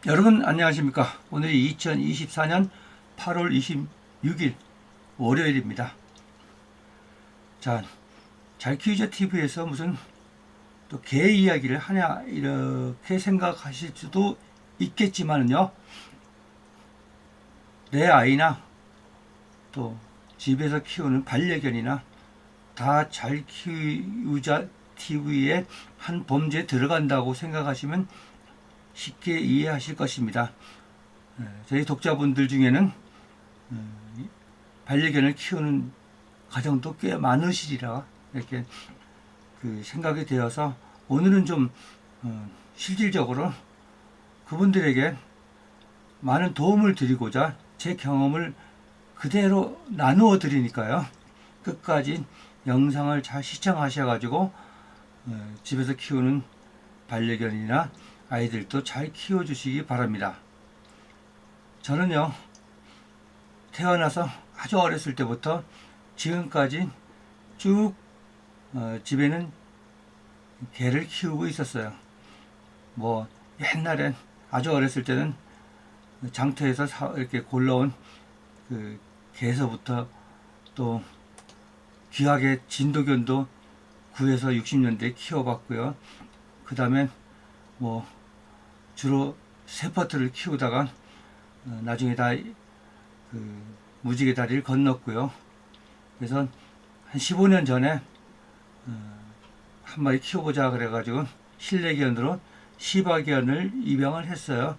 여러분 안녕하십니까? 오늘이 2024년 8월 26일 월요일입니다. 자, 잘 키우자 TV에서 무슨 또 개 이야기를 하냐 이렇게 생각하실 수도 있겠지만요. 내 아이나 또 집에서 키우는 반려견이나 다 잘 키우자 TV의 한 범주에 들어간다고 생각하시면 쉽게 이해하실 것입니다. 저희 독자분들 중에는 반려견을 키우는 가정도 꽤 많으시리라 이렇게 생각이 되어서 오늘은 좀 실질적으로 그분들에게 많은 도움을 드리고자 제 경험을 그대로 나누어 드리니까요. 끝까지 영상을 잘 시청하셔가지고 집에서 키우는 반려견이나 아이들도 잘 키워주시기 바랍니다. 저는요, 태어나서 아주 어렸을 때부터 지금까지 쭉 집에는 개를 키우고 있었어요. 뭐 옛날엔 아주 어렸을 때는 장터에서 이렇게 골라온 그 개서부터 또 귀하게 진도견도 구해서 60년대에 키워봤고요. 그 다음에 뭐 주로 세퍼트를 키우다가 나중에 다 무지개 다리를 건넜고요. 그래서 한 15년 전에 한 마리 키워보자 그래가지고 실내견으로 시바견을 입양을 했어요.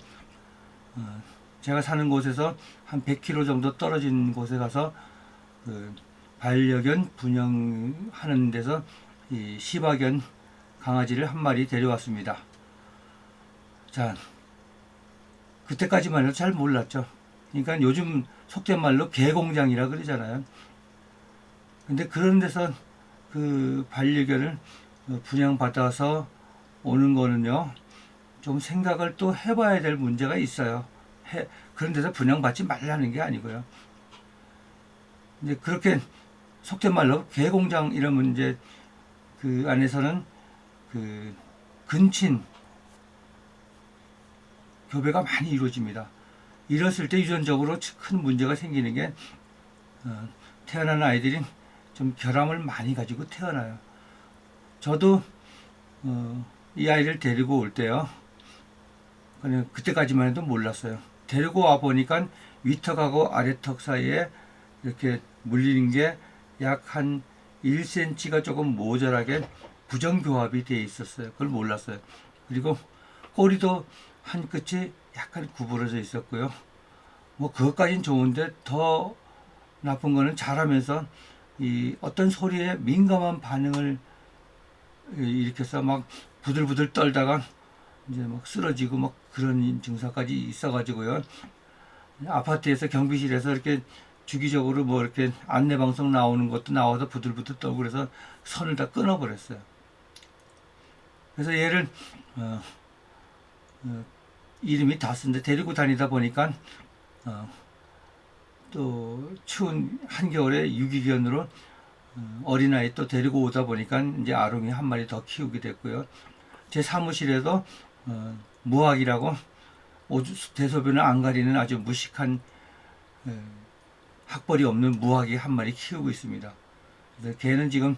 제가 사는 곳에서 한 100km 정도 떨어진 곳에 가서 반려견 분양하는 데서 이 시바견 강아지를 한 마리 데려왔습니다. 자, 그때까지만 해도 잘 몰랐죠. 그러니까 요즘 속된 말로 개공장이라 그러잖아요. 근데 그런 데서 그 반려견을 분양받아서 오는 거는요, 좀 생각을 또 해봐야 될 문제가 있어요. 그런 데서 분양받지 말라는 게 아니고요. 근데 그렇게 속된 말로 개공장 이러면 이제 그 안에서는 그 근친 교배가 많이 이루어집니다. 이랬을 때 유전적으로 큰 문제가 생기는 게 태어나는 아이들이 좀 결함을 많이 가지고 태어나요. 저도 이 아이를 데리고 올 때요. 그냥 그때까지만 해도 몰랐어요. 데리고 와 보니까 위턱하고 아래턱 사이에 이렇게 물리는 게 약 한 1cm가 조금 모자라게 부정교합이 되어 있었어요. 그걸 몰랐어요. 그리고 꼬리도 한 끝이 약간 구부러져 있었고요. 뭐 그것까진 좋은데 더 나쁜 거는 자라면서 이 어떤 소리에 민감한 반응을 일으켜서 막 부들부들 떨다가 이제 막 쓰러지고 막 그런 증상까지 있어가지고요. 아파트에서 경비실에서 이렇게 주기적으로 뭐 이렇게 안내 방송 나오는 것도 나와서 부들부들 떨고 그래서 선을 다 끊어버렸어요. 그래서 얘를 이름이 다스인데 데리고 다니다 보니까 또 추운 한겨울에 유기견으로 어린아이 또 데리고 오다 보니까 이제 아롱이 한 마리 더 키우게 됐고요. 제 사무실에도 무학이라고 대소변을 안 가리는 아주 무식한 학벌이 없는 무학이 한 마리 키우고 있습니다. 그래서 걔는 지금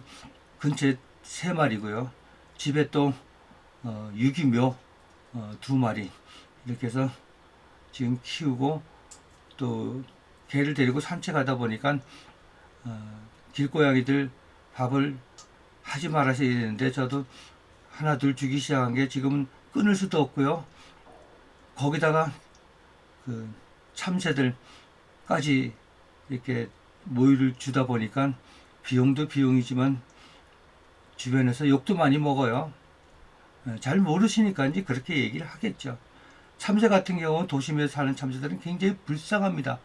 근처에 3마리고요. 집에 또 유기묘 2마리 이렇게 해서 지금 키우고 또 개를 데리고 산책하다 보니까 길고양이들 밥을 하지 말아야 되는데 저도 하나 둘 주기 시작한 게 지금은 끊을 수도 없고요. 거기다가 그 참새들까지 이렇게 모유를 주다 보니까 비용도 비용이지만 주변에서 욕도 많이 먹어요. 잘 모르시니까 이제 그렇게 얘기를 하겠죠. 참새 같은 경우 도심에 사는 참새들은 굉장히 불쌍합니다.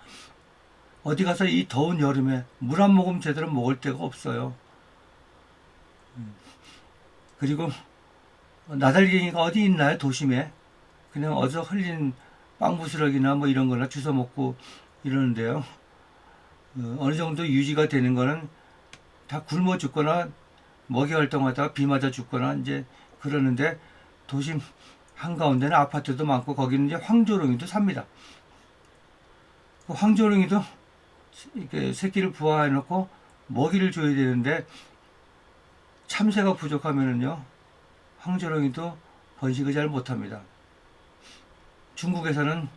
어디 가서 이 더운 여름에 물 한 모금 제대로 먹을 데가 없어요. 그리고 나달갱이가 어디 있나요? 도심에. 그냥 어디서 흘린 빵부스러기나 뭐 이런 거나 주워 먹고 이러는데요. 어느 정도 유지가 되는 거는 다 굶어 죽거나 먹이 활동하다가 비 맞아 죽거나 이제 그러는데 도심 한가운데는 아파트도 많고 거기는 이제 황조롱이도 삽니다. 그 황조롱이도 이렇게 새끼를 부화해 놓고 먹이를 줘야 되는데 참새가 부족하면은요 황조롱이도 번식을 잘 못합니다. 중국에서는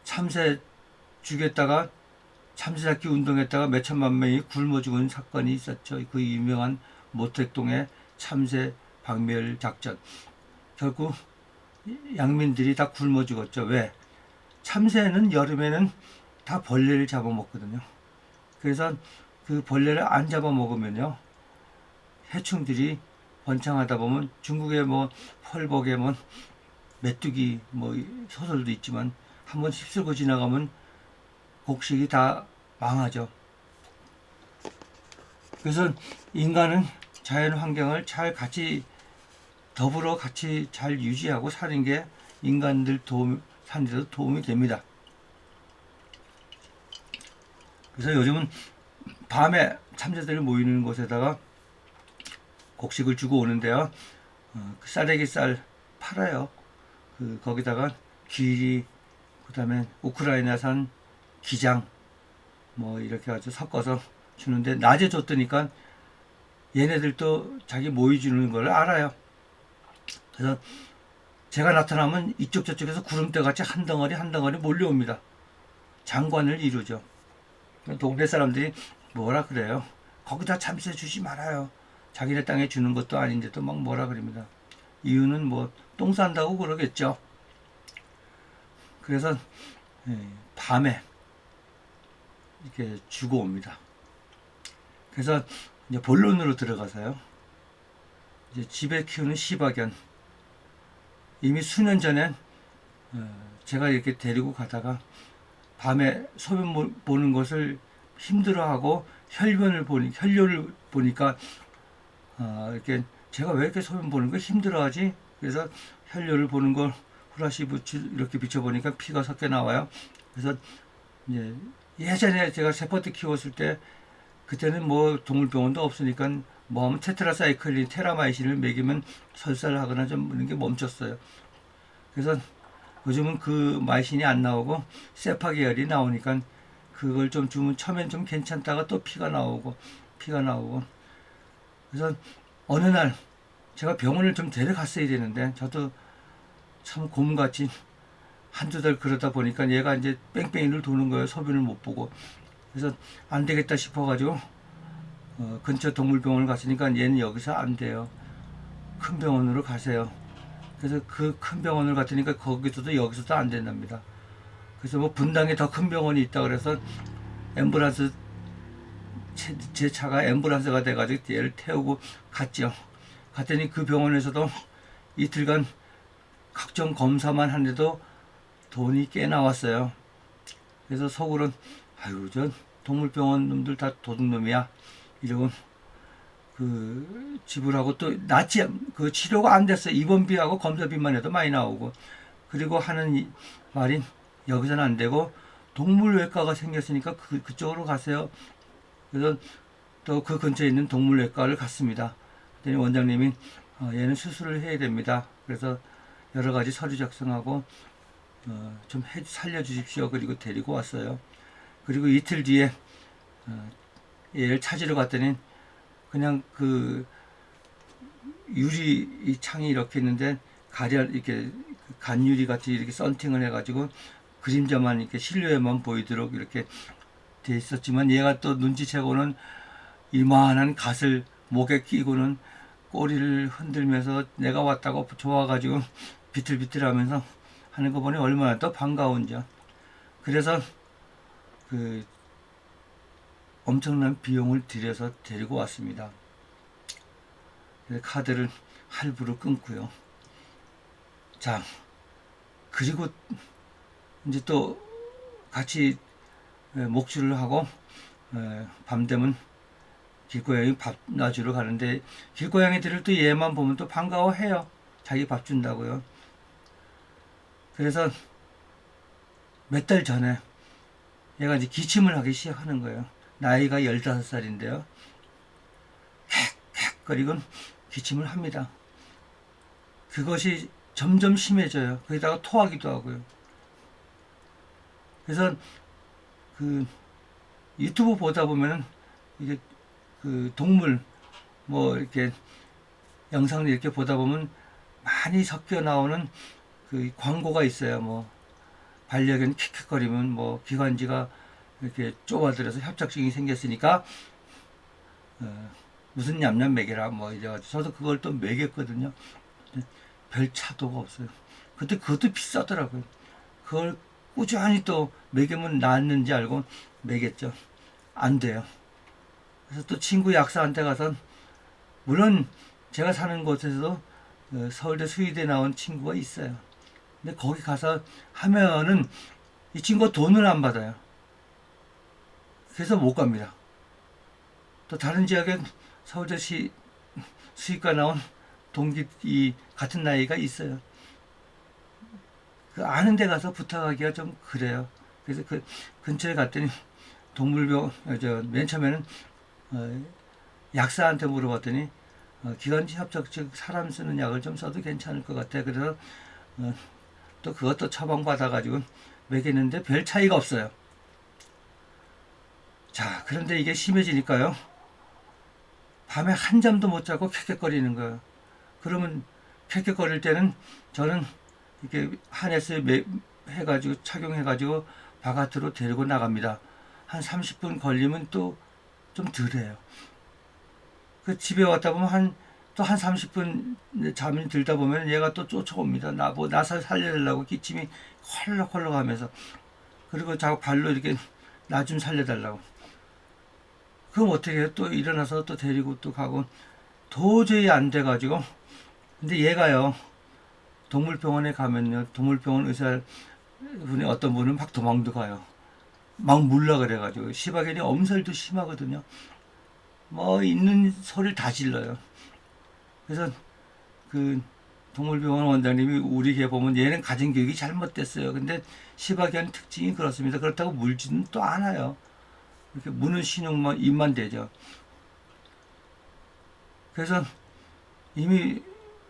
참새 죽였다가 참새 잡기 운동했다가 몇 천만 명이 굶어 죽은 사건이 있었죠. 그 유명한 모택동의 참새 박멸 작전. 결국 양민들이 다 굶어 죽었죠. 왜? 참새는 여름에는 다 벌레를 잡아먹거든요. 그래서 그 벌레를 안 잡아먹으면요 해충들이 번창하다 보면 중국의 뭐 펄벅에 뭐 메뚜기 뭐 소설도 있지만 한번 휩쓸고 지나가면 곡식이 다 망하죠. 그래서 인간은 자연 환경을 잘 같이 더불어 같이 잘 유지하고 사는 게 인간들 사는 데도 도움이 됩니다. 그래서 요즘은 밤에 참새들이 모이는 곳에다가 곡식을 주고 오는데요. 그 쌀래기 쌀 팔아요. 거기다가 귀리, 그 다음에 우크라이나산 기장, 뭐 이렇게 아주 섞어서 주는데 낮에 줬더니까 얘네들도 자기 모이 주는 걸 알아요. 그래서 제가 나타나면 이쪽 저쪽에서 구름대 같이 한 덩어리 한 덩어리 몰려옵니다. 장관을 이루죠. 동네 사람들이 뭐라 그래요? 거기다 참새 주지 말아요. 자기네 땅에 주는 것도 아닌데도 막 뭐라 그럽니다. 이유는 뭐 똥 싼다고 그러겠죠. 그래서 밤에 이렇게 주고 옵니다. 그래서 이제 본론으로 들어가서요. 이제 집에 키우는 시바견. 이미 수년 전에 제가 이렇게 데리고 가다가 밤에 소변 보는 것을 힘들어하고 혈료를 보니까 이렇게 제가 왜 이렇게 소변 보는 걸 힘들어하지? 그래서 혈료를 보는 걸 후라시 이렇게 비춰보니까 피가 섞여 나와요. 그래서 이제 예전에 제가 세포트 키웠을 때 그때는 뭐 동물병원도 없으니까 뭐 하면 테트라사이클린, 테라마이신을 먹이면 설사하거나 좀 이런 게 멈췄어요. 그래서 요즘은 그 마이신이 안 나오고 세파 계열이 나오니까 그걸 좀 주면 처음엔 좀 괜찮다가 또 피가 나오고 그래서 어느 날 제가 병원을 좀 데려갔어야 되는데 저도 참 곰같이 한두 달 그러다 보니까 얘가 이제 뺑뺑이를 도는 거예요. 소변을 못 보고. 그래서 안 되겠다 싶어가지고 근처 동물병원을 갔으니까 얘는 여기서 안 돼요. 큰 병원으로 가세요. 그래서 그 큰 병원을 갔으니까 거기서도 여기서도 안 된답니다. 그래서 뭐 분당에 더 큰 병원이 있다 그래서 앰뷸런스 제 차가 앰뷸런스가 돼가지고 얘를 태우고 갔죠. 갔더니 그 병원에서도 이틀간 각종 검사만 하는데도 돈이 꽤 나왔어요. 그래서 속으로는 아유 저 동물병원 놈들 다 도둑놈이야 이러고 그 지불하고 또 낫지 그 치료가 안 됐어요. 입원비하고 검사비만 해도 많이 나오고 그리고 하는 말이 여기서는 안 되고 동물외과가 생겼으니까 그쪽으로 가세요. 그래서 또 그 근처에 있는 동물외과를 갔습니다. 그랬더니 원장님이 얘는 수술을 해야 됩니다. 그래서 여러 가지 서류 작성하고 좀 살려주십시오. 그리고 데리고 왔어요. 그리고 이틀 뒤에 얘를 찾으러 갔더니 그냥 그 유리 이 창이 이렇게 있는데 이렇게 간유리 같이 이렇게 썬팅을 해가지고 그림자만 이렇게 실루엣만 보이도록 이렇게 돼 있었지만 얘가 또 눈치채고는 이만한 갓을 목에 끼고는 꼬리를 흔들면서 내가 왔다고 좋아가지고 비틀비틀하면서 하는 거 보니 얼마나 더 반가운지. 그래서 그 엄청난 비용을 들여서 데리고 왔습니다. 카드를 할부로 끊고요. 자, 그리고 이제 또 같이 목줄을 하고 밤 되면 길고양이 밥 놔주러 가는데 길고양이들을 또 얘만 보면 또 반가워해요. 자기 밥 준다고요. 그래서 몇 달 전에 얘가 이제 기침을 하기 시작하는 거예요. 나이가 15살인데요. 헥헥 거리곤 기침을 합니다. 그것이 점점 심해져요. 거기다가 토하기도 하고요. 그래서 그 유튜브 보다 보면은 이게 그 동물 뭐 이렇게 영상을 이렇게 보다 보면 많이 섞여 나오는 그 광고가 있어요. 뭐 반려견 킥킥거리면 뭐 기관지가 이렇게 좁아들어서 협착증이 생겼으니까 무슨 냠냠 먹여라 뭐 이래가지고 저도 그걸 또 먹였거든요. 별 차도가 없어요. 근데 그것도 비싸더라고요. 그걸 꾸준히 또 먹이면 낫는지 알고 먹였죠. 안 돼요. 그래서 또 친구 약사한테 가서 물론 제가 사는 곳에서도 서울대 수의대 나온 친구가 있어요. 근데 거기 가서 하면은 이 친구가 돈을 안 받아요. 그래서 못 갑니다. 또 다른 지역에 서울대 수의과 나온 동기 이 같은 나이가 있어요. 그 아는 데 가서 부탁하기가 좀 그래요. 그래서 그 근처에 갔더니 동물병 맨 처음에는 약사한테 물어봤더니 기관지 협착증 사람 쓰는 약을 좀 써도 괜찮을 것 같아. 그래서 또 그것도 처방 받아가지고 먹였는데 별 차이가 없어요. 자, 그런데 이게 심해지니까요. 밤에 한 잠도 못 자고 캑캑거리는 거예요. 그러면 캑캑거릴 때는 저는 이렇게 하네스 해가지고 착용해가지고 바깥으로 데리고 나갑니다. 한 30분 걸리면 또 좀 덜해요. 그 집에 왔다 보면 또 한 30분 잠이 들다 보면 얘가 또 쫓아옵니다. 나서 살려달라고 기침이 헐렁헐렁 하면서. 그리고 자꾸 발로 이렇게 나 좀 살려달라고. 그럼 어떻게 해요? 또 일어나서 또 데리고 또 가고. 도저히 안 돼가지고. 근데 얘가요, 동물병원에 가면요, 동물병원 의사분이 어떤 분은 막 도망도 가요. 막 물라 그래가지고. 시바견이 엄살도 심하거든요. 뭐 있는 소리를 다 질러요. 그래서 그 동물병원 원장님이 우리 개 보면 얘는 가정교육이 잘못됐어요. 근데 시바견 특징이 그렇습니다. 그렇다고 물지는 또 않아요. 이렇게 무는 신용만 입만 대죠. 그래서 이미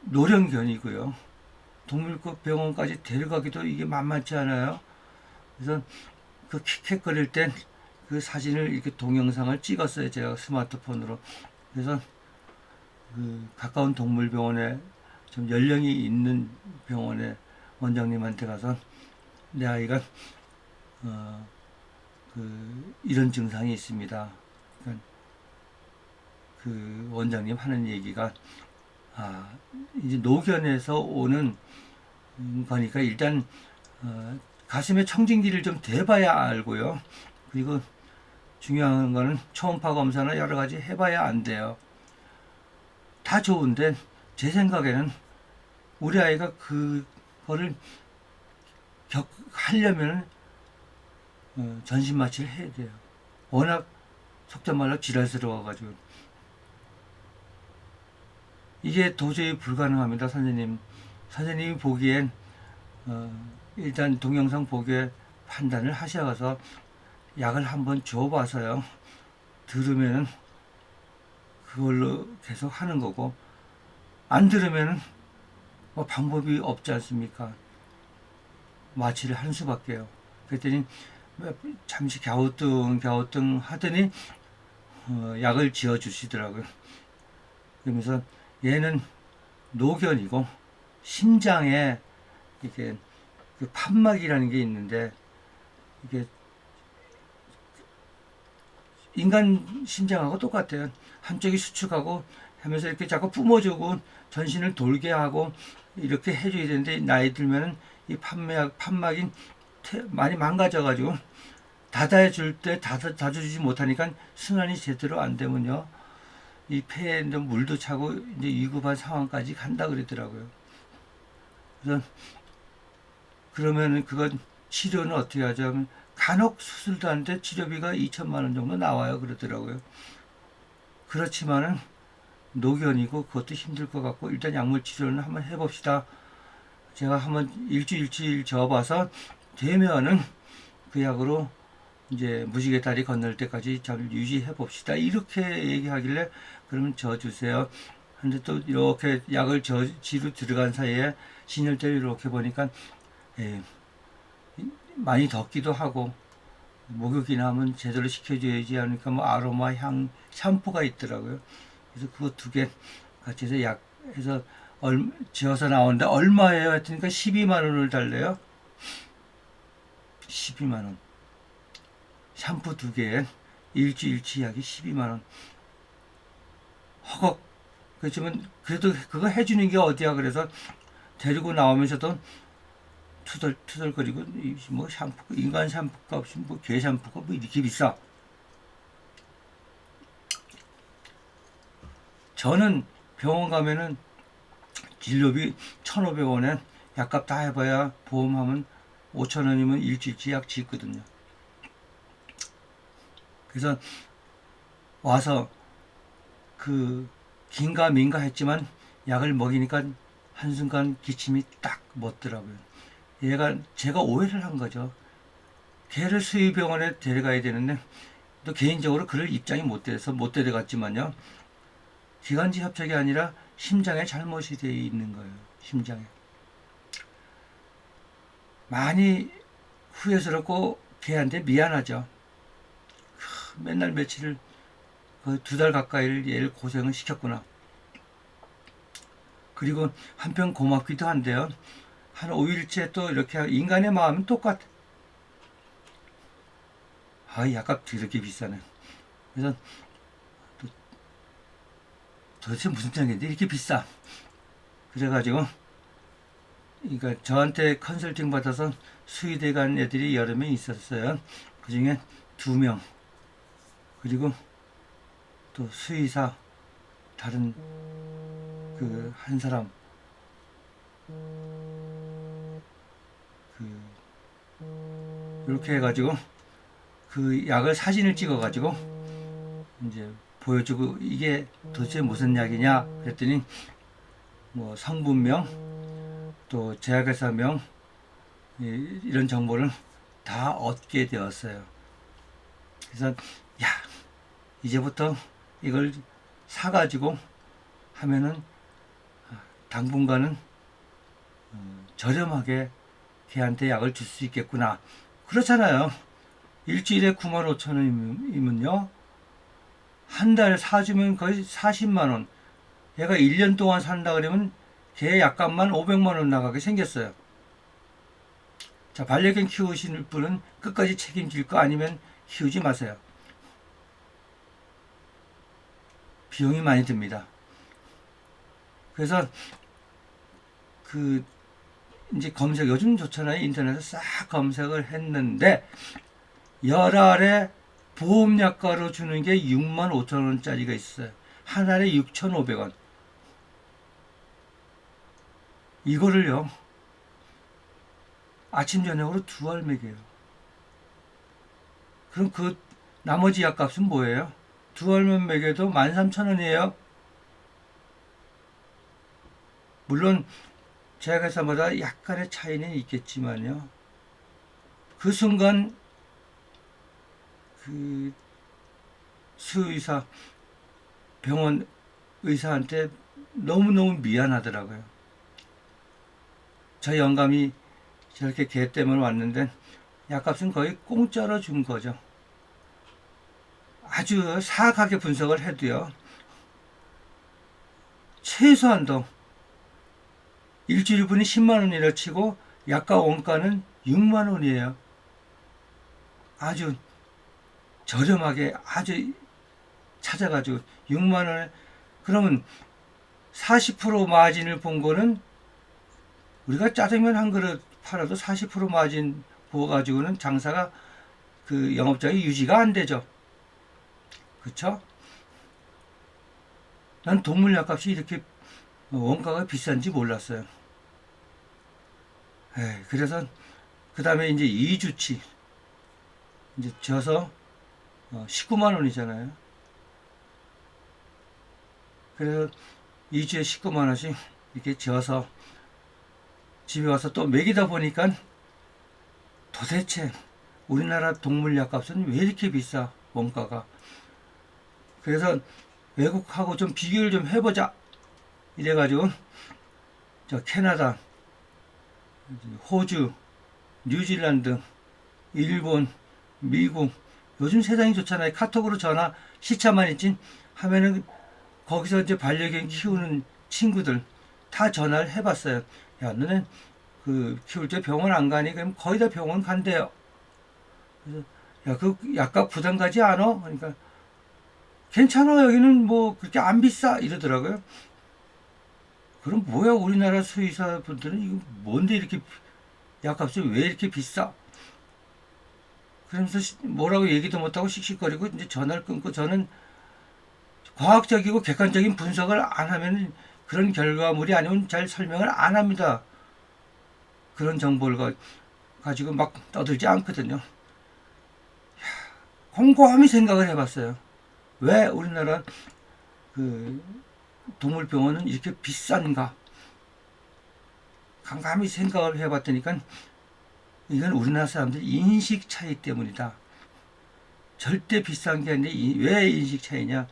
노령견이고요. 동물병원까지 데려가기도 이게 만만치 않아요. 그래서 그 킥킥거릴 땐 그 사진을 이렇게 동영상을 찍었어요. 제가 스마트폰으로. 그래서 그 가까운 동물병원에 좀 연령이 있는 병원에 원장님한테 가서 내 아이가 이런 증상이 있습니다. 그러니까 그 원장님 하는 얘기가 이제 노견에서 오는 거니까 일단 가슴에 청진기를 좀 대봐야 알고요. 그리고 중요한 거는 초음파 검사나 여러 가지 해봐야 안 돼요. 다 좋은데 제 생각에는 우리 아이가 그거를 하려면 전신 마취를 해야 돼요. 워낙 속된 말로 지랄스러워가지고 이게 도저히 불가능합니다, 선생님. 선생님이 보기엔 일단 동영상 보기에 판단을 하셔서 약을 한번 줘봐서요. 들으면은 그걸로 계속 하는 거고 안 들으면은 뭐 방법이 없지 않습니까? 마취를 한 수밖에요. 그랬더니 잠시 갸우뚱 하더니 약을 지어 주시더라고요. 그러면서 얘는 노견이고 심장에 이게 그 판막이라는 게 있는데 이게 인간 심장하고 똑같아요. 한쪽이 수축하고 하면서 이렇게 자꾸 뿜어주고 전신을 돌게 하고 이렇게 해줘야 되는데 나이 들면은 이 판막이 많이 망가져가지고 닫아줄 때 닫아주지 못하니까 순환이 제대로 안 되면요. 이 폐에 물도 차고 이제 위급한 상황까지 간다 그러더라고요. 그래서 그러면 그건 치료는 어떻게 하죠? 간혹 수술도 하는데 치료비가 2천만 원 정도 나와요 그러더라고요. 그렇지만은 노견이고 그것도 힘들 것 같고 일단 약물 치료는 한번 해봅시다. 제가 한번 일주일 저어봐서 되면은 그 약으로 이제 무지개 다리 건널 때까지 잘 유지해 봅시다. 이렇게 얘기하길래 그러면 저 주세요. 근데 또 이렇게 약을 지로 들어간 사이에 진열대를 이렇게 보니까 예, 많이 덥기도 하고 목욕이나 하면 제대로 시켜줘야지 하니까 뭐 아로마 향 샴푸가 있더라고요. 그래서 그거 2개 같이 해서 약해서 지어서 나오는데 얼마예요? 했으니까 12만 원을 달래요. 12만 원. 샴푸 2개에 일주일치 약이 12만 원. 허걱. 그렇지만 그래도 그거 해주는 게 어디야? 그래서 데리고 나오면서도 투덜투덜거리고 뭐 샴푸 인간 샴푸가 없이 뭐 개 샴푸가 뭐 이렇게 비싸. 저는 병원 가면은 진료비 1,500원에 약값 다 해봐야 보험하면 5,000원이면 일주일치 약 짓거든요. 그래서 와서 그 긴가민가 했지만 약을 먹이니까 한순간 기침이 딱 멎더라고요. 제가 오해를 한 거죠. 걔를 수의병원에 데려가야 되는데 또 개인적으로 그럴 입장이 못 돼서 못 데려갔지만요. 기관지 협착이 아니라 심장에 잘못이 되어 있는 거예요. 심장에. 많이 후회스럽고 걔한테 미안하죠. 맨날 며칠을 2달 가까이를 얘를 고생을 시켰구나. 그리고 한편 고맙기도 한데요. 한 5일째 또 이렇게 인간의 마음은 똑같아. 약값 이렇게 비싸네. 그래서 도대체 무슨 장인데 이렇게 비싸. 그래가지고 그러니까 저한테 컨설팅 받아서 수의대 간 애들이 여러 명 있었어요. 그 중에 2명. 그리고 또 수의사 다른 그 한 사람 이렇게 해가지고 그 약을 사진을 찍어가지고 이제 보여주고 이게 도대체 무슨 약이냐 그랬더니 뭐 성분명 또 제약회사명 이런 정보를 다 얻게 되었어요. 그래서 이제부터 이걸 사가지고 하면은 당분간은 저렴하게 걔한테 약을 줄 수 있겠구나. 그렇잖아요. 일주일에 95,000원이면요. 한 달 사주면 거의 40만 원. 얘가 1년 동안 산다 그러면 걔 약값만 500만 원 나가게 생겼어요. 자, 반려견 키우시는 분은 끝까지 책임질 거 아니면 키우지 마세요. 비용이 많이 듭니다. 그래서 이제 검색 요즘 좋잖아요. 인터넷에 싹 검색을 했는데 열알에 보험약가로 주는 게 65,000원짜리가 있어요. 한 알에 6,500원. 이거를요. 아침 저녁으로 2알 먹여요. 그럼 그 나머지 약값은 뭐예요? 2알만 먹여도 13,000원이에요. 물론 제약회사마다 약간의 차이는 있겠지만요. 그 순간 그 수의사 병원 의사한테 너무너무 미안하더라고요. 저 영감이 저렇게 개 때문에 왔는데 약값은 거의 공짜로 준 거죠. 아주 사악하게 분석을 해도요. 최소한도 일주일분이 10만 원이라 치고 약가 원가는 6만 원이에요. 아주 저렴하게 아주 찾아가지고 6만 원에 그러면 40% 마진을 본 거는 우리가 짜장면 한 그릇 팔아도 40% 마진 부어가지고는 장사가 그 영업장이 유지가 안 되죠. 그쵸? 난 동물 약값이 이렇게 원가가 비싼지 몰랐어요. 그래서 그 다음에 이제 2주치 이제 져서 19만 원이잖아요. 그래서 2주에 19만 원씩 이렇게 져서 집에 와서 또 먹이다 보니까 도대체 우리나라 동물 약값은 왜 이렇게 비싸 원가가. 그래서 외국하고 좀 비교를 좀 해보자 이래가지고 저 캐나다, 호주, 뉴질랜드, 일본, 미국, 요즘 세상이 좋잖아요. 카톡으로 전화 시차만 있지 하면은 거기서 이제 반려견 키우는 친구들 다 전화를 해봤어요. 야, 너네 그 키울 때 병원 안 가니? 그럼 거의 다 병원 간대요. 그래서 야, 그 약간 부담 가지 않아? 그러니까 괜찮아. 여기는 뭐 그렇게 안 비싸 이러더라고요. 그럼 뭐야, 우리나라 수의사 분들은 이거 뭔데 이렇게 약값이 왜 이렇게 비싸? 그러면서 뭐라고 얘기도 못하고 씩씩거리고 이제 전화를 끊고, 저는 과학적이고 객관적인 분석을 안 하면 그런 결과물이 아니면 잘 설명을 안 합니다. 그런 정보를 가지고 막 떠들지 않거든요. 곰곰이 생각을 해봤어요. 왜 우리나라 그 동물병원은 이렇게 비싼가? 깜깜이 생각을 해봤더니까 이건 우리나라 사람들 인식 차이 때문이다. 절대 비싼 게 아닌데 왜 인식 차이냐?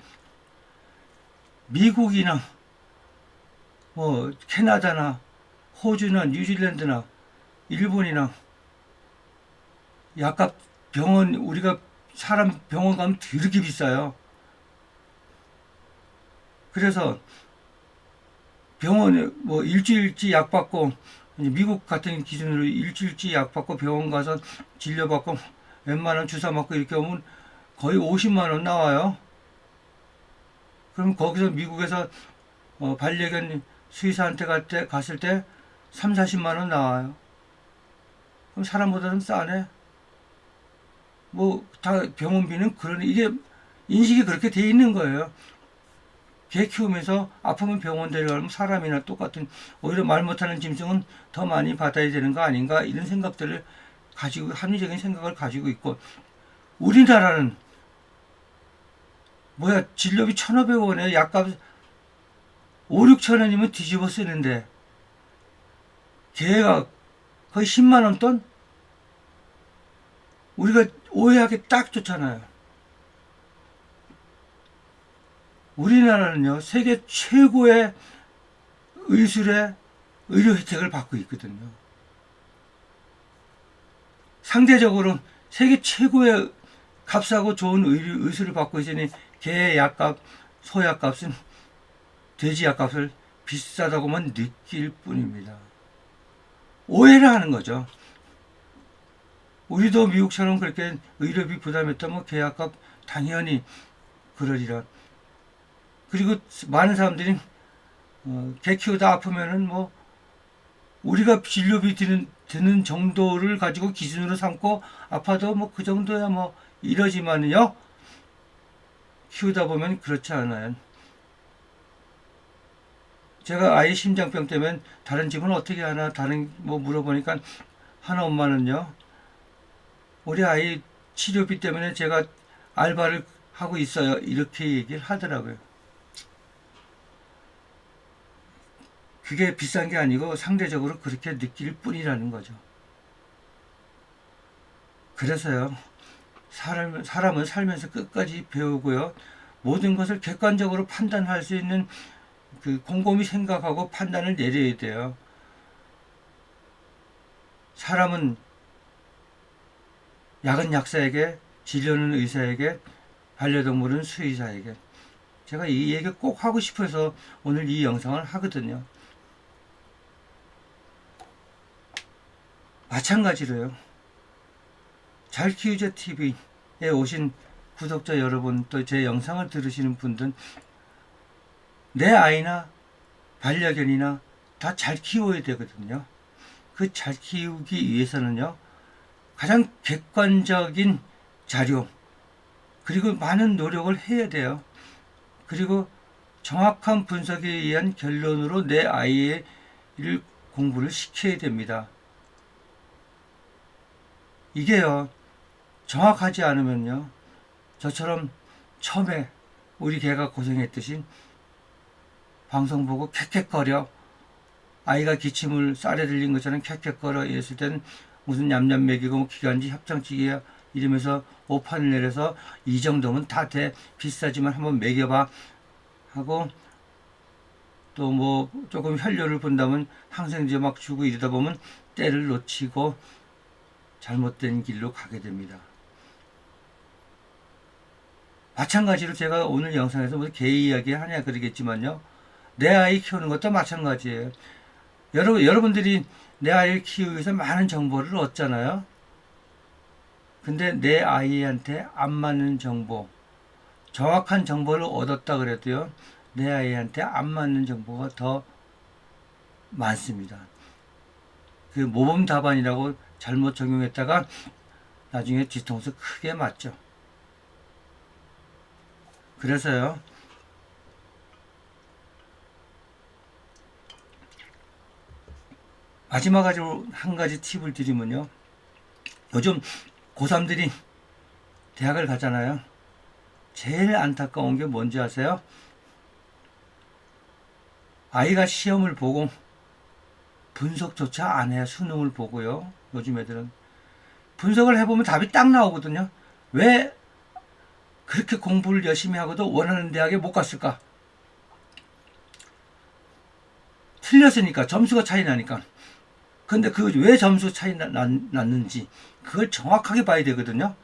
미국이나 뭐 캐나다나 호주나 뉴질랜드나 일본이나 약값 병원, 우리가 사람 병원 가면 되게 비싸요. 그래서 병원에 뭐 일주일치 약 받고, 미국 같은 기준으로 일주일치 약 받고 병원 가서 진료받고 웬만한 주사 맞고 이렇게 오면 거의 50만 원 나와요. 그럼 거기서 미국에서 반려견 수의사한테 갔을 때 3, 40만 원 나와요. 그럼 사람보다 좀 싸네. 뭐 다 병원비는 그러니 이게 인식이 그렇게 돼 있는 거예요. 개 키우면서 아프면 병원 데려가면 사람이나 똑같은, 오히려 말 못하는 짐승은 더 많이 받아야 되는 거 아닌가, 이런 생각들을 가지고, 합리적인 생각을 가지고 있고, 우리나라는 뭐야, 진료비 1,500원에 약값 5, 6천 원이면 뒤집어 쓰는데 개가 거의 10만 원 돈? 우리가 오해하기 딱 좋잖아요. 우리나라는요, 세계 최고의 의술의 의료 혜택을 받고 있거든요. 상대적으로 세계 최고의 값싸고 좋은 의술을 받고 있으니 개 약값, 소 약값은 돼지 약값을 비싸다고만 느낄 뿐입니다. 오해를 하는 거죠. 우리도 미국처럼 그렇게 의료비 부담했다면 개 약값 당연히 그러리라. 그리고 많은 사람들이 개 키우다 아프면은 뭐 우리가 진료비 드는 정도를 가지고 기준으로 삼고 아파도 뭐 그 정도야 뭐 이러지만요, 키우다 보면 그렇지 않아요. 제가 아이 심장병 때문에 다른 집은 어떻게 하나 다른 뭐 물어보니까 하나 엄마는요, 우리 아이 치료비 때문에 제가 알바를 하고 있어요, 이렇게 얘기를 하더라고요. 그게 비싼 게 아니고 상대적으로 그렇게 느낄 뿐이라는 거죠. 그래서요, 사람은 살면서 끝까지 배우고요, 모든 것을 객관적으로 판단할 수 있는 그 곰곰이 생각하고 판단을 내려야 돼요. 사람은 약은 약사에게, 진료는 의사에게, 반려동물은 수의사에게. 제가 이 얘기 꼭 하고 싶어서 오늘 이 영상을 하거든요. 마찬가지로요, 잘키우자 TV에 오신 구독자 여러분, 또 제 영상을 들으시는 분들, 내 아이나 반려견이나 다 잘 키워야 되거든요. 그 잘 키우기 위해서는요, 가장 객관적인 자료, 그리고 많은 노력을 해야 돼요. 그리고 정확한 분석에 의한 결론으로 내 아이를 공부를 시켜야 됩니다. 이게요, 정확하지 않으면요, 저처럼 처음에 우리 개가 고생했듯이 방송 보고 캑캑거려, 아이가 기침을 쌀에 들린 것처럼 캑캑거려 이랬을 때는 무슨 냠냠 먹이고 뭐 기관지 협장찌개야 이러면서 오판을 내려서 이 정도면 다 돼, 비싸지만 한번 먹여봐 하고, 또 뭐 조금 혈료를 본다면 항생제 막 주고 이러다 보면 때를 놓치고 잘못된 길로 가게 됩니다. 마찬가지로 제가 오늘 영상에서 뭐 개 이야기 하냐 그러겠지만요. 내 아이 키우는 것도 마찬가지예요. 여러분들이 내 아이를 키우기 위해서 많은 정보를 얻잖아요. 근데 내 아이한테 안 맞는 정보, 정확한 정보를 얻었다 그래도요, 내 아이한테 안 맞는 정보가 더 많습니다. 그 모범 답안이라고 잘못 적용했다가 나중에 뒤통수 크게 맞죠. 그래서요, 마지막으로 한 가지 팁을 드리면요, 요즘 고3들이 대학을 가잖아요. 제일 안타까운 게 뭔지 아세요? 아이가 시험을 보고 분석조차 안 해요. 수능을 보고요. 요즘 애들은. 분석을 해보면 답이 딱 나오거든요. 왜 그렇게 공부를 열심히 하고도 원하는 대학에 못 갔을까? 틀렸으니까. 점수가 차이 나니까. 근데 그 왜 점수 차이 났는지 그걸 정확하게 봐야 되거든요.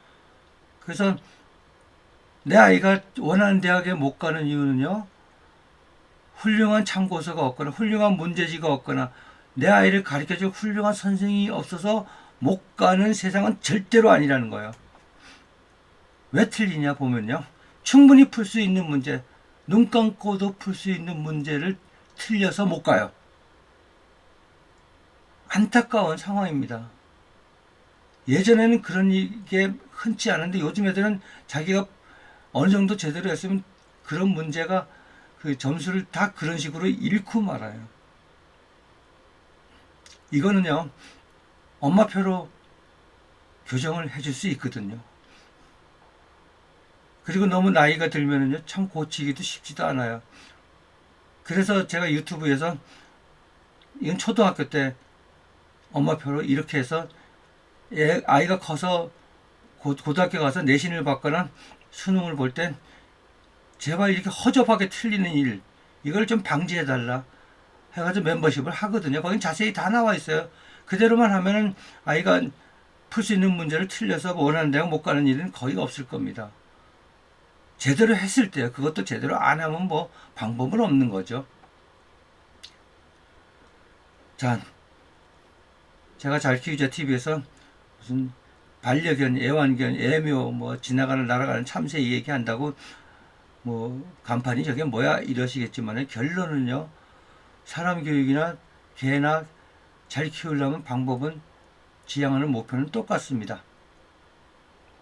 그래서 내 아이가 원하는 대학에 못 가는 이유는요, 훌륭한 참고서가 없거나 훌륭한 문제지가 없거나 내 아이를 가르쳐줄 훌륭한 선생이 없어서 못 가는 세상은 절대로 아니라는 거예요. 왜 틀리냐 보면요, 충분히 풀 수 있는 문제, 눈 감고도 풀 수 있는 문제를 틀려서 못 가요. 안타까운 상황입니다. 예전에는 그런 게 흔치 않은데 요즘 애들은 자기가 어느 정도 제대로 했으면 그런 문제가 그 점수를 다 그런 식으로 잃고 말아요. 이거는요, 엄마표로 교정을 해줄 수 있거든요. 그리고 너무 나이가 들면은요, 참 고치기도 쉽지도 않아요. 그래서 제가 유튜브에서 이건 초등학교 때 엄마표로 이렇게 해서 아이가 커서 고등학교 가서 내신을 받거나 수능을 볼 땐 제발 이렇게 허접하게 틀리는 일, 이걸 좀 방지해달라 해가지고 멤버십을 하거든요. 거긴 자세히 다 나와 있어요. 그대로만 하면은 아이가 풀 수 있는 문제를 틀려서 원하는 대학 못 가는 일은 거의 없을 겁니다. 제대로 했을 때요. 그것도 제대로 안 하면 뭐 방법은 없는 거죠. 자, 제가 잘 키우자 TV에서 무슨 반려견, 애완견, 애묘, 뭐 지나가는 날아가는 참새 얘기한다고 뭐 간판이 저게 뭐야 이러시겠지만 결론은요, 사람 교육이나 개나 잘 키우려면 방법은 지향하는 목표는 똑같습니다.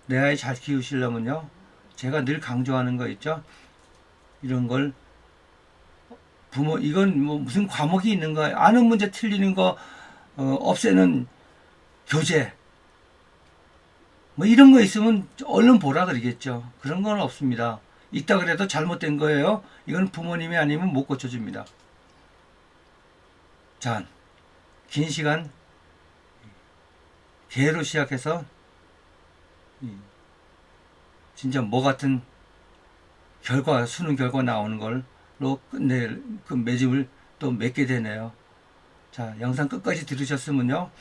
내 아이 잘 키우시려면요, 제가 늘 강조하는 거 있죠. 이런 걸 부모, 이건 뭐 무슨 과목이 있는 거야, 아는 문제 틀리는 거 없애는 교재 뭐 이런 거 있으면 얼른 보라 그러겠죠. 그런 건 없습니다. 있다 그래도 잘못된 거예요. 이건 부모님이 아니면 못 고쳐줍니다. 자, 긴 시간 개로 시작해서 진짜 뭐 같은 결과, 수능 결과 나오는 걸로 끝낼 그 매집을 또 맺게 되네요. 자, 영상 끝까지 들으셨으면요,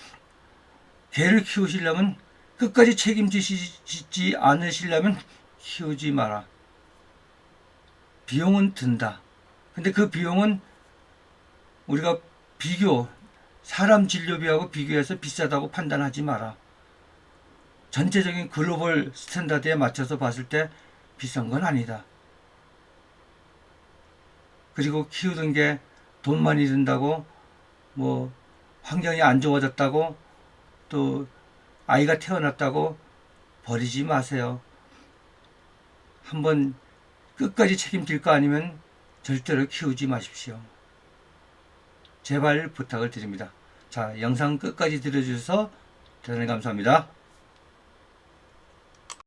개를 키우시려면 끝까지 책임지지 않으시려면 키우지 마라. 비용은 든다. 근데 그 비용은 우리가 사람 진료비하고 비교해서 비싸다고 판단하지 마라. 전체적인 글로벌 스탠다드에 맞춰서 봤을 때 비싼 건 아니다. 그리고 키우던 게 돈 많이 든다고, 뭐 환경이 안 좋아졌다고, 또 아이가 태어났다고 버리지 마세요. 한번 끝까지 책임질 거 아니면 절대로 키우지 마십시오. 제발 부탁을 드립니다. 자, 영상 끝까지 들어주셔서 대단히 감사합니다.